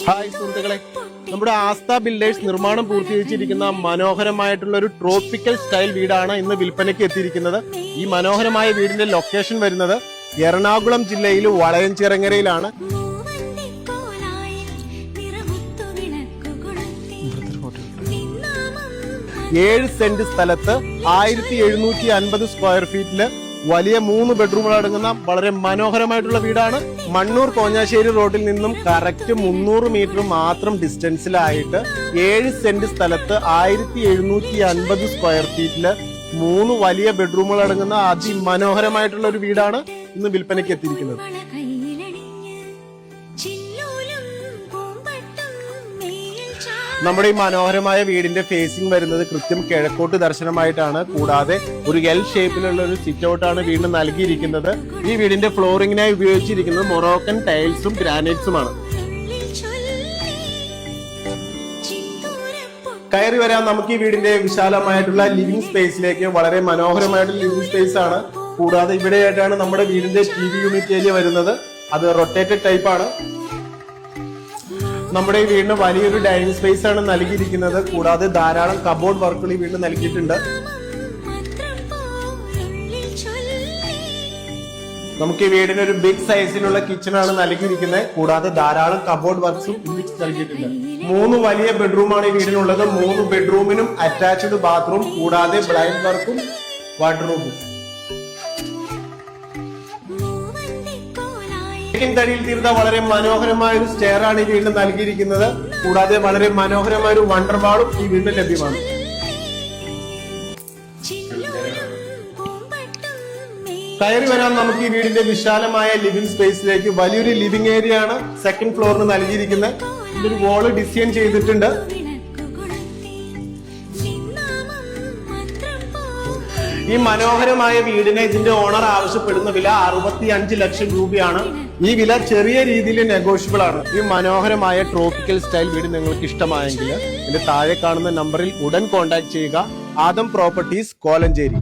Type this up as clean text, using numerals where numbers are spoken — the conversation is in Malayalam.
ഹായ് സുഹൃത്തുക്കളെ, നമ്മുടെ ആസ്ഥ ബിൽഡേഴ്സ് നിർമ്മാണം പൂർത്തീകരിച്ചിരിക്കുന്ന മനോഹരമായിട്ടുള്ള ഒരു ട്രോപ്പിക്കൽ സ്റ്റൈൽ വീടാണ് ഇന്ന് വിൽപ്പനയ്ക്ക് എത്തിയിരിക്കുന്നത്. ഈ മനോഹരമായ വീടിന്റെ ലൊക്കേഷൻ വരുന്നത് എറണാകുളം ജില്ലയിൽ വളയഞ്ചിറങ്ങരയിലാണ്. 7 സെന്റ് സ്ഥലത്ത് 1750 സ്ക്വയർ ഫീറ്റില് വലിയ 3 ബെഡ്റൂമുകൾ അടങ്ങുന്ന വളരെ മനോഹരമായിട്ടുള്ള വീടാണ്. മണ്ണൂർ കോഞ്ഞാശ്ശേരി റോഡിൽ നിന്നും കറക്റ്റ് 300 മീറ്റർ മാത്രം ഡിസ്റ്റൻസിലായിട്ട് 7 സെന്റ് സ്ഥലത്ത് 1750 സ്ക്വയർ ഫീറ്റില് 3 വലിയ ബെഡ്റൂമുകൾ അടങ്ങുന്ന അതിമനോഹരമായിട്ടുള്ള ഒരു വീടാണ് ഇന്ന് വിൽപ്പനയ്ക്ക് എത്തിയിരിക്കുന്നത്. നമ്മുടെ ഈ മനോഹരമായ വീടിന്റെ ഫേസിംഗ് വരുന്നത് കൃത്യം കിഴക്കോട്ട് ദർശനമായിട്ടാണ്. കൂടാതെ ഒരു എൽ ഷേപ്പിലുള്ള ഒരു സിറ്റ് ഔട്ടാണ് വീടിന് നൽകിയിരിക്കുന്നത്. ഈ വീടിന്റെ ഫ്ലോറിംഗിനായി ഉപയോഗിച്ചിരിക്കുന്നത് മൊറോക്കൻ ടൈൽസും ഗ്രാനൈറ്റ്സുമാണ്. കയറി വരാൻ നമുക്ക് ഈ വീടിന്റെ വിശാലമായിട്ടുള്ള ലിവിംഗ് സ്പേസിലേക്ക്. വളരെ മനോഹരമായിട്ടുള്ള ലിവിംഗ് സ്പേസ് ആണ്. കൂടാതെ ഇവിടെയായിട്ടാണ് നമ്മുടെ വീടിന്റെ TV യൂണിറ്റ് ഏരിയ വരുന്നത്. അത് റൊട്ടേറ്റഡ് ടൈപ്പ് ആണ്. നമ്മുടെ ഈ വീടിന് വലിയൊരു ഡൈനിങ് സ്പേസ് ആണ് നൽകിയിരിക്കുന്നത്. കൂടാതെ ധാരാളം കബോർഡ് വർക്കുകൾ ഈ വീടിന് നൽകിയിട്ടുണ്ട്. നമുക്ക് ഈ വീടിന് ഒരു ബിഗ് സൈസിലുള്ള കിച്ചൺ ആണ് നൽകിയിരിക്കുന്നത്. കൂടാതെ ധാരാളം കബോർഡ് വർക്ക്സും നൽകിയിട്ടുണ്ട്. 3 വലിയ ബെഡ്റൂമാണ് ഈ വീടിനുള്ളത്. 3 ബെഡ്റൂമിനും അറ്റാച്ച്ഡ് ബാത്റൂം, കൂടാതെ ബ്ലൈൻഡ് വർക്കും വാർഡ്രോബും. തടിയിൽ തീർത്ത വളരെ മനോഹരമായ ഒരു സ്റ്റെയർ ആണ് ഈ വീടിന് നൽകിയിരിക്കുന്നത്. കൂടാതെ വളരെ മനോഹരമായ ഒരു വണ്ടർ വാളും ഈ വീടിന് ലഭ്യമാണ്. കയറി വരാൻ നമുക്ക് ഈ വീടിന്റെ വിശാലമായ ലിവിംഗ് സ്പേസിലേക്ക്. വലിയൊരു ലിവിംഗ് ഏരിയ ആണ് സെക്കൻഡ് ഫ്ലോറിന് നൽകിയിരിക്കുന്നത്. ഇതൊരു വാള് ഡിസൈൻ ചെയ്തിട്ടുണ്ട്. ഈ മനോഹരമായ വീടിന് ഇതിന്റെ ഓണർ ആവശ്യപ്പെടുന്ന വില 65 ലക്ഷം രൂപയാണ്. ഈ വില ചെറിയ രീതിയിൽ നെഗോഷ്യബിൾ ആണ്. ഈ മനോഹരമായ ട്രോപ്പിക്കൽ സ്റ്റൈൽ വീട് നിങ്ങൾക്ക് ഇഷ്ടമായെങ്കിൽ ഇതിന്റെ താഴെ കാണുന്ന നമ്പറിൽ ഉടൻ കോൺടാക്ട് ചെയ്യുക. ആദം പ്രോപ്പർട്ടീസ്, കോലഞ്ചേരി.